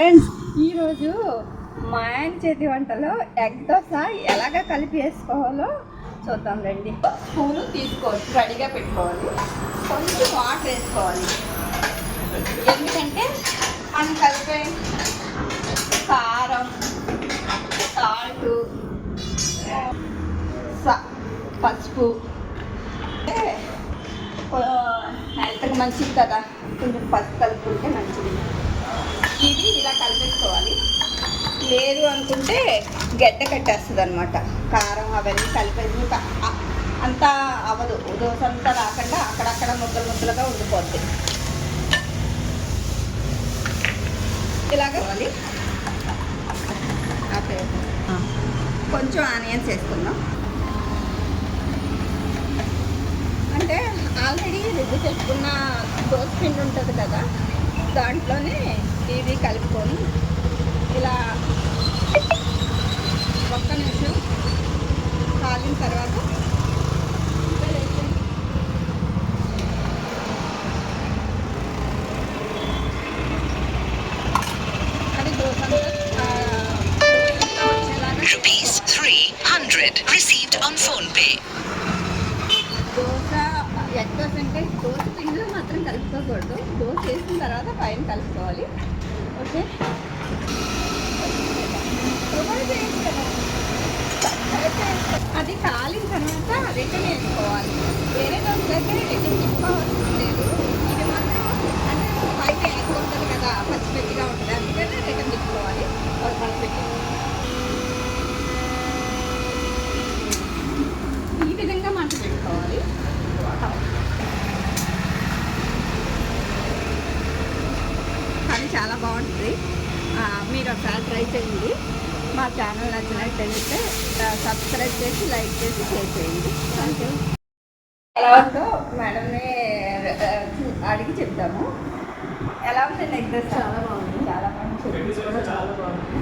Friends, ఈరోజు మా ఆయన చేతి వంటలో ఎగ్ దోశ ఎలాగ కలిపి వేసుకోవాలో చూద్దాం రండి. స్పూను తీసుకోవాలి, రెడీగా పెట్టుకోవాలి. కొంచెం వాటర్ వేసుకోవాలి, ఎందుకంటే మనం కలిపే కారం, సాల్ట్, పసుపు హెల్త్కి మంచిది కదా, కొంచెం పసుపు కలుపుకుంటే మంచిది. ఇది ఇలా కలిపేసుకోవాలి. లేదు అనుకుంటే గడ్డ కట్టేస్తుంది అనమాట. కారం అవన్నీ కలిపేసి అంతా అవ్వదు, దోశ అంతా రాకుండా అక్కడక్కడ ముద్దలు ముద్దలుగా ఉండిపోద్ది. ఇలాగ కొంచెం ఆనియన్స్ వేసుకుందాం. అంటే ఆల్రెడీ రుబ్బు చేసుకున్న దోశ పిండి ఉంటుంది కదా, దాంట్లోనే ఇది కలుపుకొని ఇలా ఒక్క నిమిషం కాలిన తర్వాత అది దోశ దోశ ఎగ్ దోశ అంటే దోశ పిండిలో మాత్రం కలుపుకోకూడదు, దోశ వేసిన తర్వాత పైన కలుపుకోవాలి. ఓకే, అది కాలిన తర్వాత రిటర్న్ వేసుకోవాలి. వేరే దోశ అయితే రిటర్న్ తీసుకోవాల్సి లేదు. ఇది మాత్రం అంటే పైన ఎగ్ ఉంటుంది కదా, పచ్చిపెట్టిగా ఉంటుంది, అందుకనే రిటర్న్ తీసుకోవాలి. పచ్చిపెట్టి ఈ విధంగా మంట పెట్టుకోవాలి. కానీ చాలా బాగుంటుంది, మీరు ఒకసారి ట్రై చేయండి. మా ఛానల్ నచ్చినట్టయితే సబ్స్క్రైబ్ చేసి, లైక్ చేసి, షేర్ చేయండి. Thank you. ఎలా ఉందో మేడంని అడిగి చెప్తాము. ఎలా ఉంది నెక్స్ట్? చాలా బాగుంది, చాలా బాగుంది, చాలా బాగుంది.